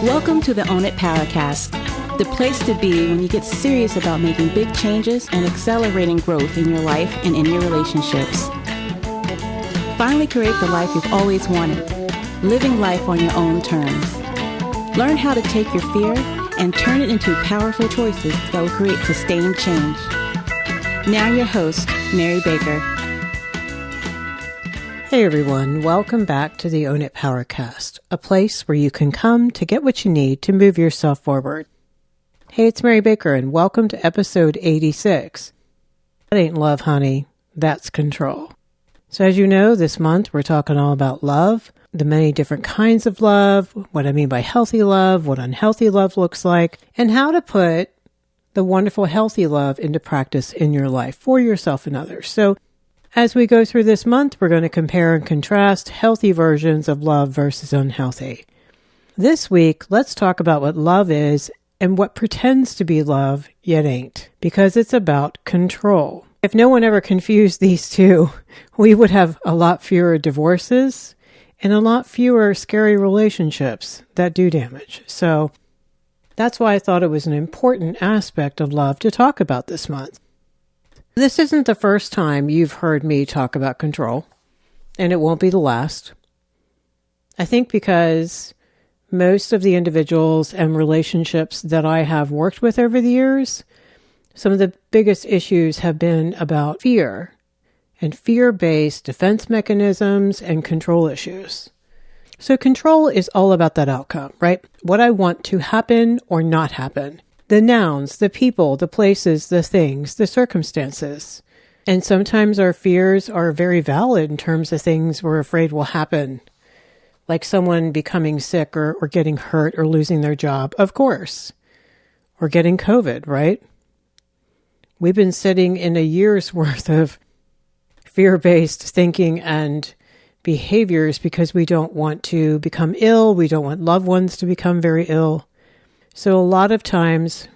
Welcome to the Own It Powercast, the place to be when you get serious about making big changes and accelerating growth in your life and in your relationships. Finally create the life you've always wanted, living life on your own terms. Learn how to take your fear and turn it into powerful choices that will create sustained change. Now your host, Mary Baker. Hey everyone, welcome back to the Own It Powercast, a place where you can come to get what you need to move yourself forward. Hey, it's Mary Baker and welcome to episode 86. That ain't love, honey. That's control. So as you know, this month we're talking all about love, the many different kinds of love, what I mean by healthy love, what unhealthy love looks like, and how to put the wonderful healthy love into practice in your life for yourself and others. So as we go through this month, we're going to compare and contrast healthy versions of love versus unhealthy. This week, let's talk about what love is and what pretends to be love yet ain't, because it's about control. If no one ever confused these two, we would have a lot fewer divorces and a lot fewer scary relationships that do damage. So that's why I thought it was an important aspect of love to talk about this month. This isn't the first time you've heard me talk about control, and it won't be the last. I think because most of the individuals and relationships that I have worked with over the years, some of the biggest issues have been about fear and fear-based defense mechanisms and control issues. So control is all about that outcome, right? What I want to happen or not happen. The nouns, the people, the places, the things, the circumstances. And sometimes our fears are very valid in terms of things we're afraid will happen, like someone becoming sick or getting hurt or losing their job, of course, or getting COVID, right? We've been sitting in a year's worth of fear-based thinking and behaviors because we don't want to become ill, we don't want loved ones to become very ill. So a lot of times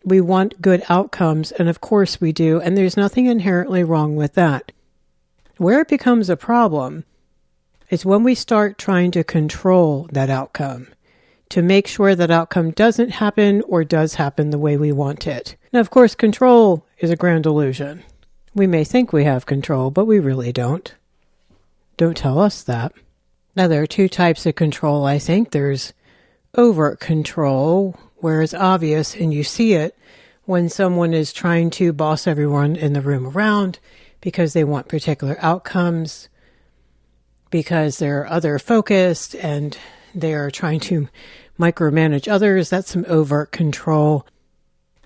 we want good outcomes, and of course we do, and there's nothing inherently wrong with that. Where it becomes a problem is when we start trying to control that outcome, to make sure that outcome doesn't happen or does happen the way we want it. Now, of course, control is a grand illusion. We may think we have control, but we really don't. Don't tell us that. Now, there are two types of control, I think. There's overt control, where it's obvious and you see it when someone is trying to boss everyone in the room around because they want particular outcomes, because they're other focused and they're trying to micromanage others. That's some overt control.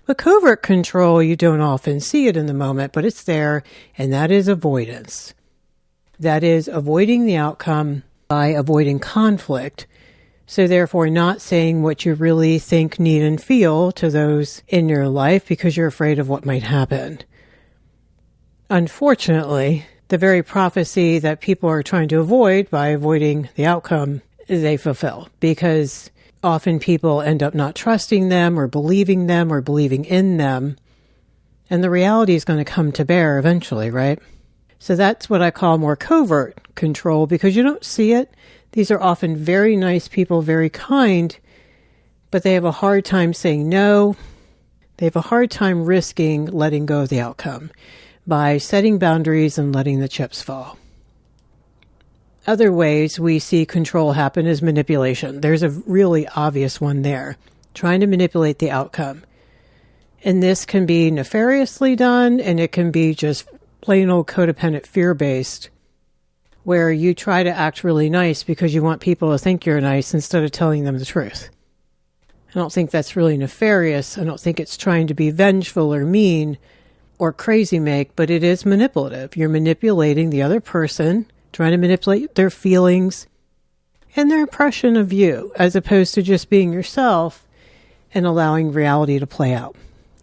But covert control, you don't often see it in the moment, but it's there, and that is avoidance. That is avoiding the outcome by avoiding conflict. So therefore not saying what you really think, need, and feel to those in your life because you're afraid of what might happen. Unfortunately, the very prophecy that people are trying to avoid by avoiding the outcome, they fulfill, because often people end up not trusting them or believing in them. And the reality is going to come to bear eventually, right? So that's what I call more covert control, because you don't see it. These are often very nice people, very kind, but they have a hard time saying no. They have a hard time risking letting go of the outcome by setting boundaries and letting the chips fall. Other ways we see control happen is manipulation. There's a really obvious one there, trying to manipulate the outcome. And this can be nefariously done, and it can be just plain old codependent fear-based, where you try to act really nice because you want people to think you're nice instead of telling them the truth. I don't think that's really nefarious. I don't think it's trying to be vengeful or mean or crazy make, but it is manipulative. You're manipulating the other person, trying to manipulate their feelings and their impression of you, as opposed to just being yourself and allowing reality to play out.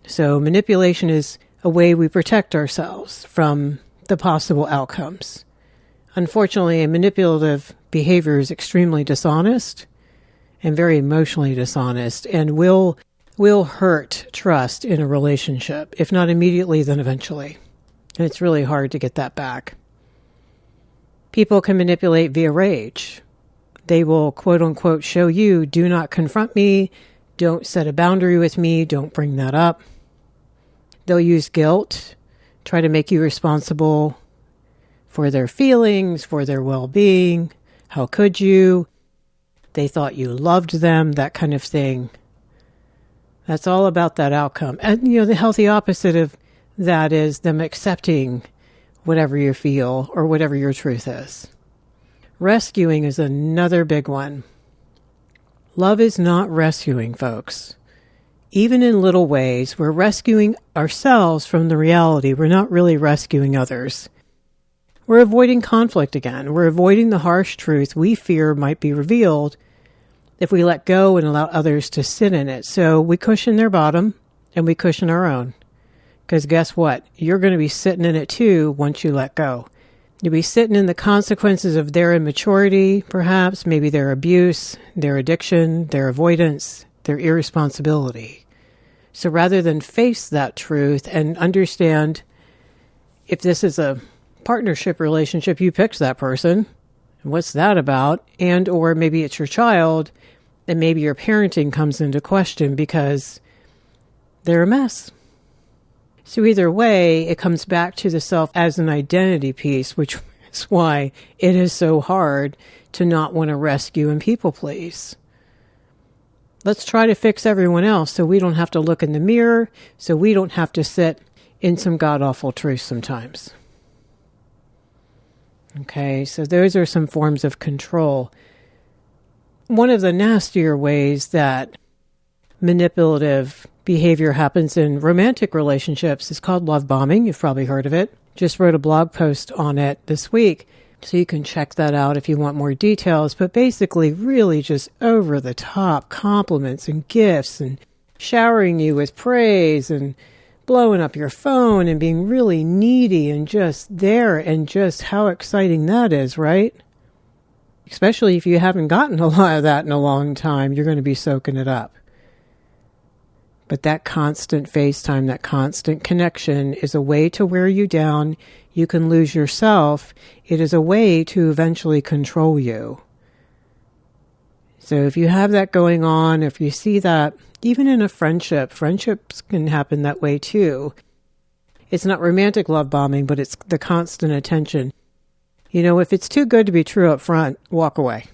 So manipulation is a way we protect ourselves from the possible outcomes. Unfortunately, manipulative behavior is extremely dishonest and very emotionally dishonest, and will hurt trust in a relationship. If not immediately, then eventually. And it's really hard to get that back. People can manipulate via rage. They will, quote unquote, show you, do not confront me, don't set a boundary with me, don't bring that up. They'll use guilt, try to make you responsible for their feelings, for their well-being. How could you? They thought you loved them, that kind of thing. That's all about that outcome. And, the healthy opposite of that is them accepting whatever you feel or whatever your truth is. Rescuing is another big one. Love is not rescuing, folks. Even in little ways, we're rescuing ourselves from the reality. We're not really rescuing others. We're avoiding conflict again. We're avoiding the harsh truth we fear might be revealed if we let go and allow others to sit in it. So we cushion their bottom and we cushion our own. Because guess what? You're going to be sitting in it too once you let go. You'll be sitting in the consequences of their immaturity, perhaps, maybe their abuse, their addiction, their avoidance, their irresponsibility. So rather than face that truth and understand if this is a partnership relationship, you picked that person, and what's that about? And or maybe it's your child, and maybe your parenting comes into question because they're a mess. So either way, it comes back to the self as an identity piece, which is why it is so hard to not want to rescue and people please. Let's try to fix everyone else so we don't have to look in the mirror, so we don't have to sit in some god-awful truth sometimes. Okay, so those are some forms of control. One of the nastier ways that manipulative behavior happens in romantic relationships is called love bombing. You've probably heard of it. Just wrote a blog post on it this week, so you can check that out if you want more details. But basically, really just over-the-top compliments and gifts and showering you with praise and blowing up your phone and being really needy and just there, and just how exciting that is, right? Especially if you haven't gotten a lot of that in a long time, you're going to be soaking it up. But that constant FaceTime, that constant connection is a way to wear you down. You can lose yourself. It is a way to eventually control you. So if you have that going on, if you see that, even in a friendship, friendships can happen that way too. It's not romantic love bombing, but it's the constant attention. If it's too good to be true up front, walk away.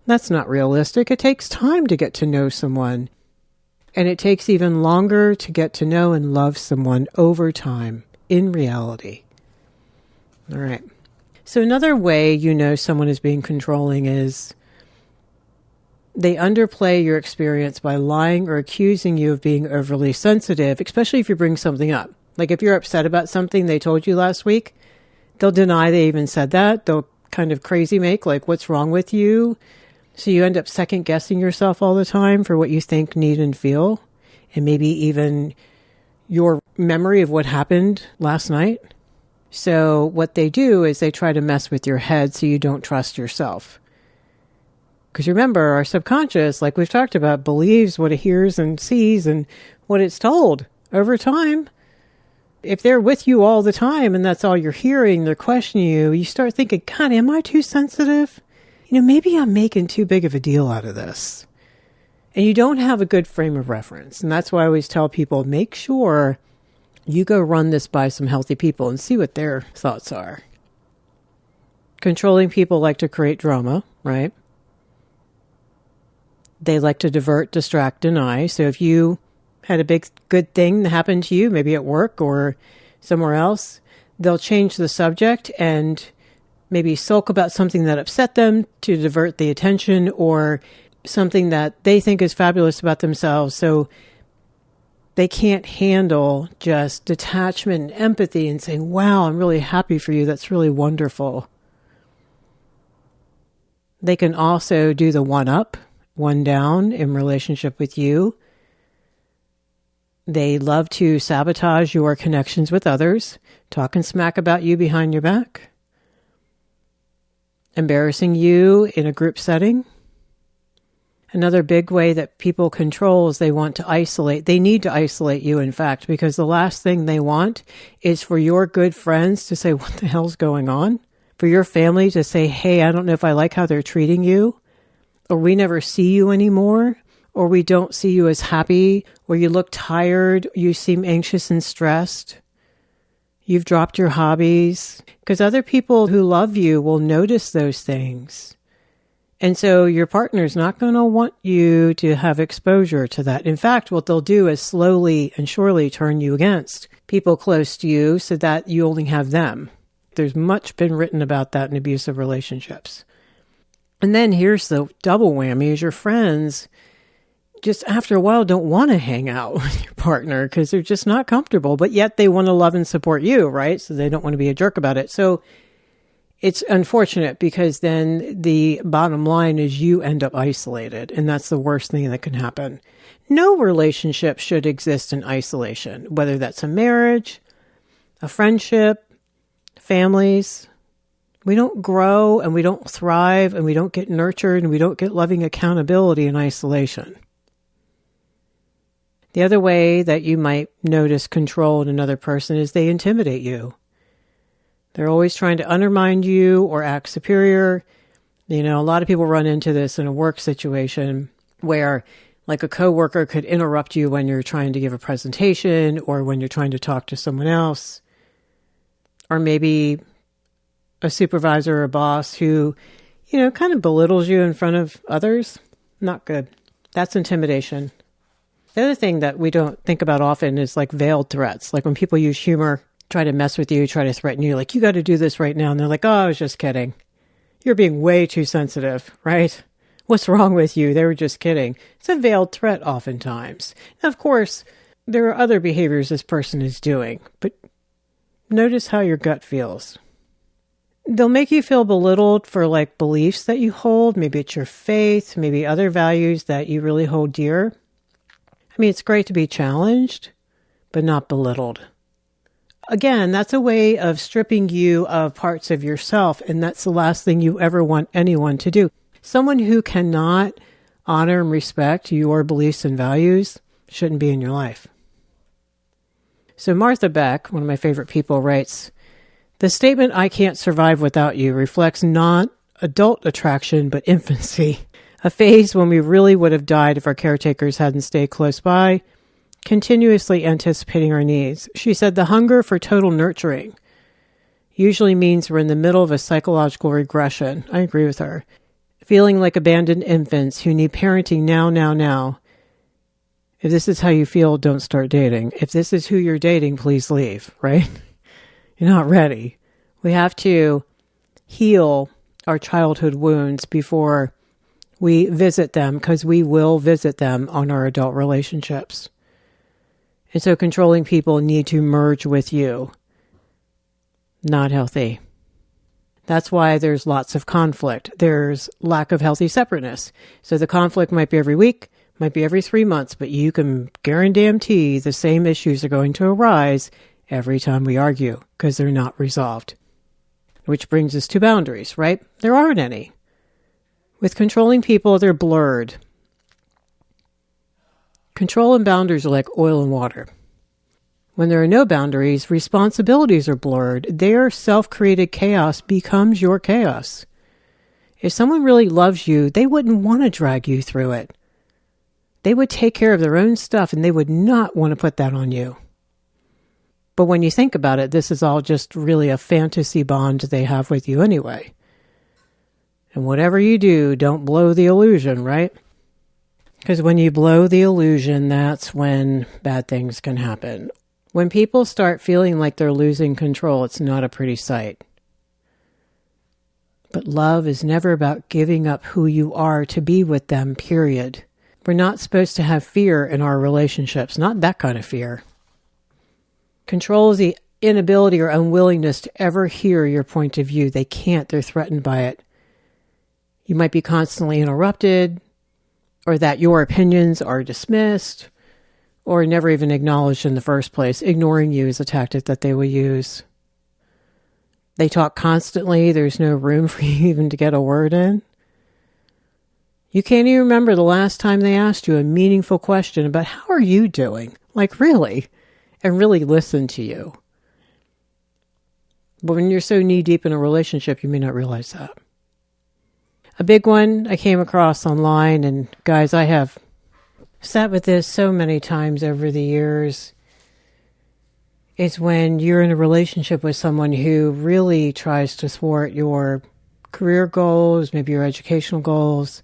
That's not realistic. It takes time to get to know someone. And it takes even longer to get to know and love someone over time, in reality. All right. So another way someone is being controlling is they underplay your experience by lying or accusing you of being overly sensitive, especially if you bring something up. Like if you're upset about something they told you last week, they'll deny they even said that. They'll kind of crazy make, like, what's wrong with you? So you end up second guessing yourself all the time for what you think, need, and feel. And maybe even your memory of what happened last night. So what they do is they try to mess with your head so you don't trust yourself. Because remember, our subconscious, like we've talked about, believes what it hears and sees and what it's told over time. If they're with you all the time and that's all you're hearing, they're questioning you, you start thinking, God, am I too sensitive? Maybe I'm making too big of a deal out of this. And you don't have a good frame of reference. And that's why I always tell people, make sure you go run this by some healthy people and see what their thoughts are. Controlling people like to create drama, right? They like to divert, distract, deny. So if you had a big good thing that happened to you, maybe at work or somewhere else, they'll change the subject and maybe sulk about something that upset them to divert the attention, or something that they think is fabulous about themselves. So they can't handle just detachment and empathy and saying, wow, I'm really happy for you. That's really wonderful. They can also do the one up, one down in relationship with you. They love to sabotage your connections with others, talking smack about you behind your back, embarrassing you in a group setting. Another big way that people control is they want to isolate. They need to isolate you, in fact, because the last thing they want is for your good friends to say, what the hell's going on? For your family to say, hey, I don't know if I like how they're treating you, or we never see you anymore, or we don't see you as happy, or you look tired, you seem anxious and stressed. You've dropped your hobbies. Because other people who love you will notice those things. And so your partner's not going to want you to have exposure to that. In fact, what they'll do is slowly and surely turn you against people close to you so that you only have them. There's much been written about that in abusive relationships. And then here's the double whammy is your friends just after a while don't want to hang out with your partner because they're just not comfortable, but yet they want to love and support you, right? So they don't want to be a jerk about it. So it's unfortunate because then the bottom line is you end up isolated, and that's the worst thing that can happen. No relationship should exist in isolation, whether that's a marriage, a friendship, families. We don't grow and we don't thrive and we don't get nurtured and we don't get loving accountability in isolation. The other way that you might notice control in another person is they intimidate you. They're always trying to undermine you or act superior. You know, a lot of people run into this in a work situation where like a coworker could interrupt you when you're trying to give a presentation or when you're trying to talk to someone else. Or maybe a supervisor or a boss who, you know, kind of belittles you in front of others. Not good. That's intimidation. The other thing that we don't think about often is like veiled threats. Like when people use humor, try to mess with you, try to threaten you, like, you got to do this right now. And they're like, oh, I was just kidding. You're being way too sensitive, right? What's wrong with you? They were just kidding. It's a veiled threat oftentimes. Now, of course, there are other behaviors this person is doing, but notice how your gut feels. They'll make you feel belittled for like beliefs that you hold. Maybe it's your faith, maybe other values that you really hold dear. I mean, it's great to be challenged, but not belittled. Again, that's a way of stripping you of parts of yourself, and that's the last thing you ever want anyone to do. Someone who cannot honor and respect your beliefs and values shouldn't be in your life. So Martha Beck, one of my favorite people, writes, the statement, I can't survive without you, reflects not adult attraction, but infancy, a phase when we really would have died if our caretakers hadn't stayed close by, continuously anticipating our needs. She said the hunger for total nurturing usually means we're in the middle of a psychological regression. I agree with her. Feeling like abandoned infants who need parenting now. If this is how you feel, don't start dating. If this is who you're dating, please leave, right? You're not ready. We have to heal our childhood wounds before we visit them, because we will visit them on our adult relationships. And so controlling people need to merge with you. Not healthy. That's why there's lots of conflict. There's lack of healthy separateness. So the conflict might be every week, might be every 3 months, but you can guarantee the same issues are going to arise every time we argue because they're not resolved. Which brings us to boundaries, right? There aren't any. With controlling people, they're blurred. Control and boundaries are like oil and water. When there are no boundaries, responsibilities are blurred. Their self-created chaos becomes your chaos. If someone really loves you, they wouldn't want to drag you through it. They would take care of their own stuff and they would not want to put that on you. But when you think about it, this is all just really a fantasy bond they have with you anyway. And whatever you do, don't blow the illusion, right? Because when you blow the illusion, that's when bad things can happen. When people start feeling like they're losing control, it's not a pretty sight. But love is never about giving up who you are to be with them, period. We're not supposed to have fear in our relationships, not that kind of fear. Control is the inability or unwillingness to ever hear your point of view. They can't, they're threatened by it. You might be constantly interrupted, or that your opinions are dismissed, or never even acknowledged in the first place. Ignoring you is a tactic that they will use. They talk constantly. There's no room for you even to get a word in. You can't even remember the last time they asked you a meaningful question about how are you doing? Like really? And really listen to you. But when you're so knee deep in a relationship, you may not realize that. A big one I came across online, and guys, I have sat with this so many times over the years, is when you're in a relationship with someone who really tries to thwart your career goals, maybe your educational goals,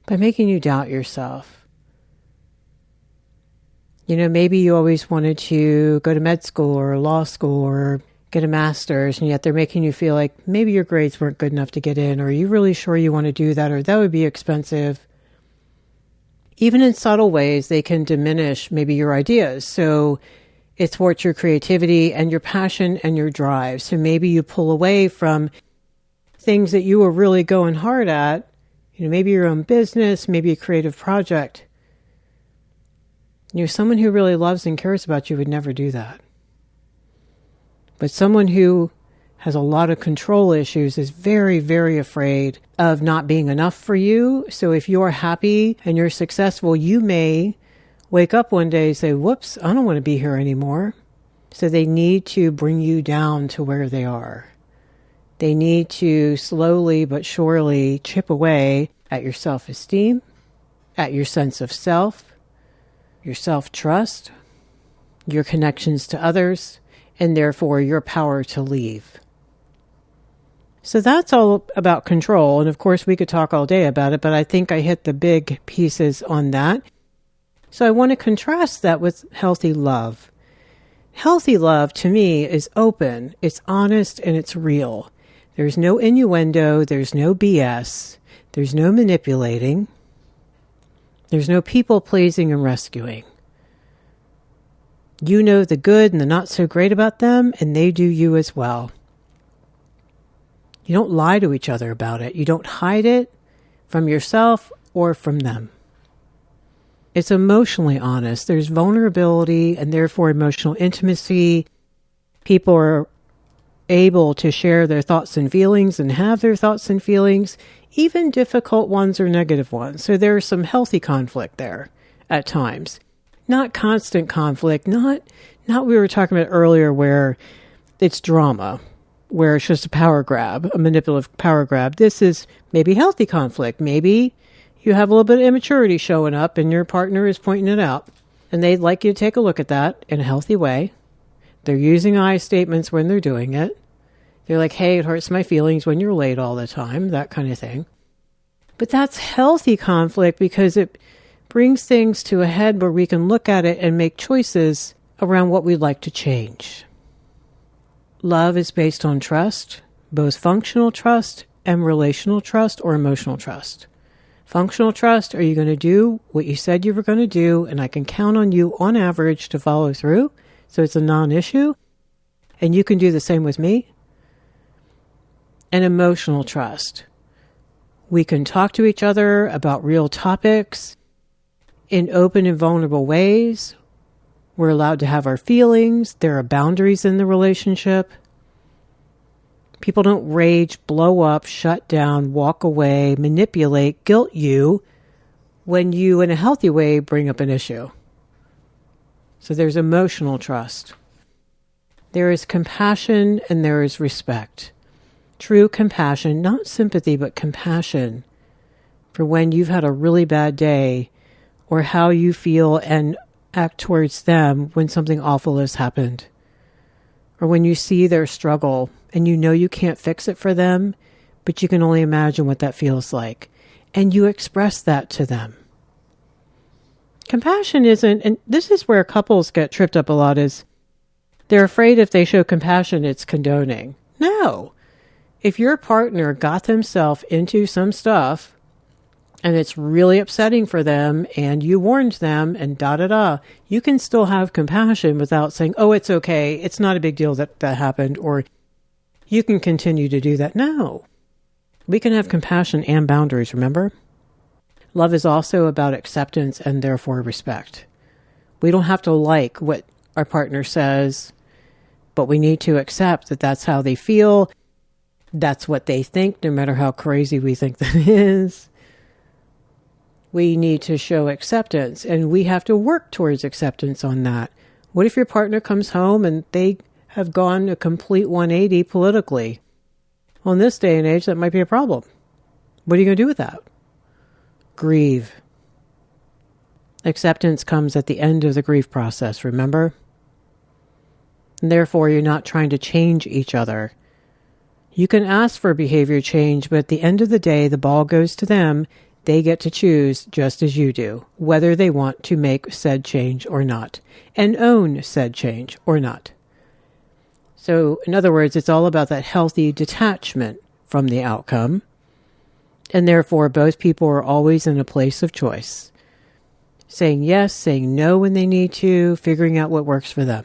by making you doubt yourself. You know, maybe you always wanted to go to med school or law school or get a master's, and yet they're making you feel like maybe your grades weren't good enough to get in, or are you really sure you want to do that, or that would be expensive. Even in subtle ways, they can diminish maybe your ideas. So it thwarts your creativity and your passion and your drive. So maybe you pull away from things that you were really going hard at, you know, maybe your own business, maybe a creative project. You know, someone who really loves and cares about you would never do that. But someone who has a lot of control issues is very, very afraid of not being enough for you. So if you're happy and you're successful, you may wake up one day and say, whoops, I don't want to be here anymore. So they need to bring you down to where they are. They need to slowly but surely chip away at your self-esteem, at your sense of self, your self-trust, your connections to others, and therefore your power to leave. So that's all about control. And of course, we could talk all day about it, but I think I hit the big pieces on that. So I want to contrast that with healthy love. Healthy love, to me, is open, it's honest, and it's real. There's no innuendo, there's no BS, there's no manipulating, there's no people-pleasing and rescuing. You know the good and the not so great about them, and they do you as well. You don't lie to each other about it. You don't hide it from yourself or from them. It's emotionally honest. There's vulnerability and therefore emotional intimacy. People are able to share their thoughts and feelings and have their thoughts and feelings, even difficult ones or negative ones. So there's some healthy conflict there at times. Not constant conflict, not we were talking about earlier where it's drama, where it's just a power grab, a manipulative power grab. This is maybe healthy conflict. Maybe you have a little bit of immaturity showing up and your partner is pointing it out. And they'd like you to take a look at that in a healthy way. They're using I statements when they're doing it. They're like, hey, it hurts my feelings when you're late all the time, that kind of thing. But that's healthy conflict because it brings things to a head where we can look at it and make choices around what we'd like to change. Love is based on trust, both functional trust and relational trust or emotional trust. Functional trust, are you going to do what you said you were going to do, and I can count on you on average to follow through, so it's a non-issue, and you can do the same with me. And emotional trust. We can talk to each other about real topics in open and vulnerable ways. We're allowed to have our feelings. There are boundaries in the relationship. People don't rage, blow up, shut down, walk away, manipulate, guilt you when you, in a healthy way, bring up an issue. So there's emotional trust. There is compassion and there is respect. True compassion, not sympathy, but compassion for when you've had a really bad day or how you feel and act towards them when something awful has happened. Or when you see their struggle and you know you can't fix it for them, but you can only imagine what that feels like. And you express that to them. Compassion isn't, and this is where couples get tripped up a lot, is they're afraid if they show compassion, it's condoning. No. If your partner got themselves into some stuff and it's really upsetting for them and you warned them and you can still have compassion without saying, oh, it's okay, it's not a big deal that happened, or you can continue to do that. No. We can have compassion and boundaries, remember? Love is also about acceptance and therefore respect. We don't have to like what our partner says, but we need to accept that that's how they feel. That's what they think, no matter how crazy we think that is. We need to show acceptance, and we have to work towards acceptance on that. What if your partner comes home and they have gone a complete 180 politically. Well, in this day and age, that might be a problem. What are you going to do with that? Grieve. Acceptance comes at the end of the grief process, remember? And therefore, you're not trying to change each other. You can ask for behavior change, but at the end of the day, the ball goes to them. They get to choose, just as you do, whether they want to make said change or not, and own said change or not. So, in other words, it's all about that healthy detachment from the outcome, and therefore both people are always in a place of choice. Saying yes, saying no when they need to, figuring out what works for them.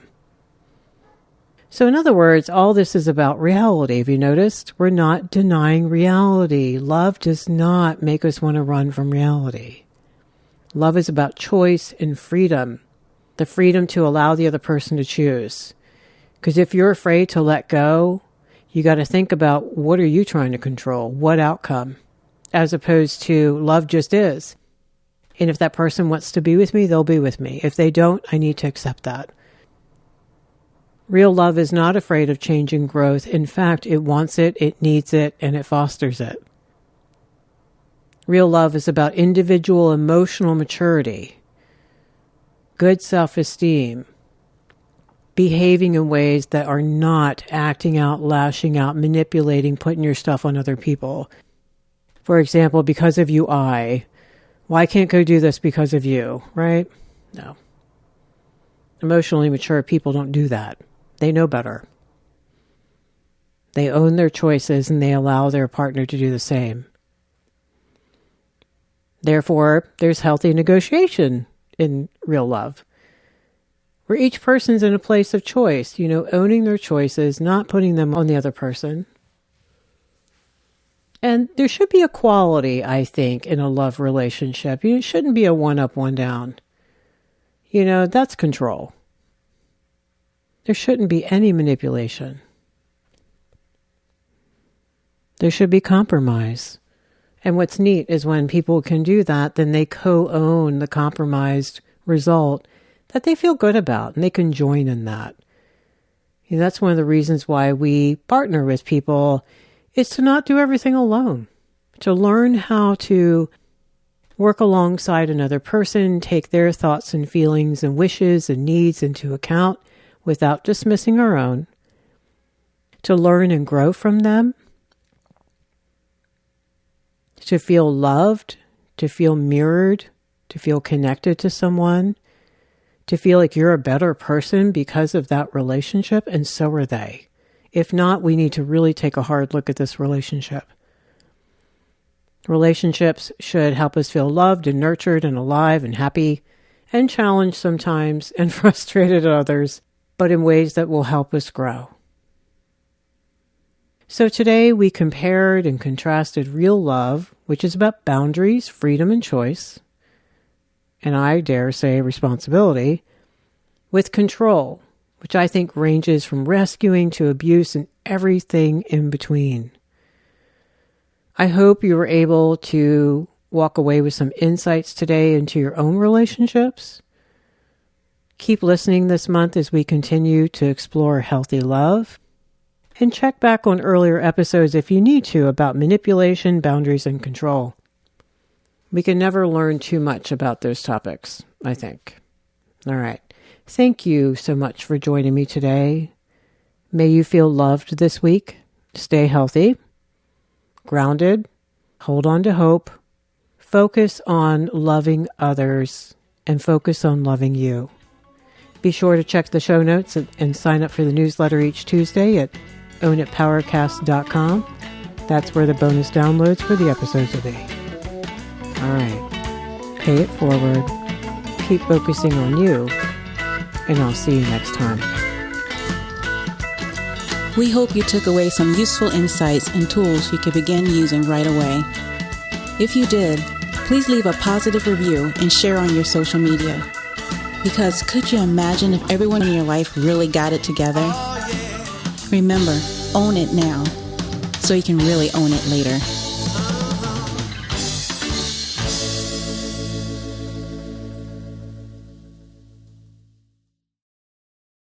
So in other words, all this is about reality. Have you noticed? We're not denying reality. Love does not make us want to run from reality. Love is about choice and freedom. The freedom to allow the other person to choose. Because if you're afraid to let go, you got to think about, what are you trying to control? What outcome? As opposed to love just is. And if that person wants to be with me, they'll be with me. If they don't, I need to accept that. Real love is not afraid of change and growth. In fact, it wants it, it needs it, and it fosters it. Real love is about individual emotional maturity, good self-esteem, behaving in ways that are not acting out, lashing out, manipulating, putting your stuff on other people. For example, because of you, why can't go do this because of you, right? No. Emotionally mature people don't do that. They know better. They own their choices and they allow their partner to do the same. Therefore, there's healthy negotiation in real love, where each person's in a place of choice, owning their choices, not putting them on the other person. And there should be equality, I think, in a love relationship. It shouldn't be a one up, one down. That's control. There shouldn't be any manipulation. There should be compromise. And what's neat is when people can do that, then they co-own the compromised result that they feel good about, and they can join in that. That's one of the reasons why we partner with people, is to not do everything alone, to learn how to work alongside another person, take their thoughts and feelings and wishes and needs into account without dismissing our own, to learn and grow from them, to feel loved, to feel mirrored, to feel connected to someone, to feel like you're a better person because of that relationship, and so are they. If not, we need to really take a hard look at this relationship. Relationships should help us feel loved and nurtured and alive and happy and challenged sometimes and frustrated at others, but in ways that will help us grow. So today we compared and contrasted real love, which is about boundaries, freedom, and choice, and I dare say responsibility, with control, which I think ranges from rescuing to abuse and everything in between. I hope you were able to walk away with some insights today into your own relationships. Keep listening this month as we continue to explore healthy love. And check back on earlier episodes if you need to about manipulation, boundaries, and control. We can never learn too much about those topics, I think. All right. Thank you so much for joining me today. May you feel loved this week. Stay healthy, grounded, hold on to hope, focus on loving others, and focus on loving you. Be sure to check the show notes and sign up for the newsletter each Tuesday at ownitpowercast.com. That's where the bonus downloads for the episodes will be. All right. Pay it forward. Keep focusing on you. And I'll see you next time. We hope you took away some useful insights and tools you could begin using right away. If you did, please leave a positive review and share on your social media. Because could you imagine if everyone in your life really got it together? Remember, own it now, so you can really own it later.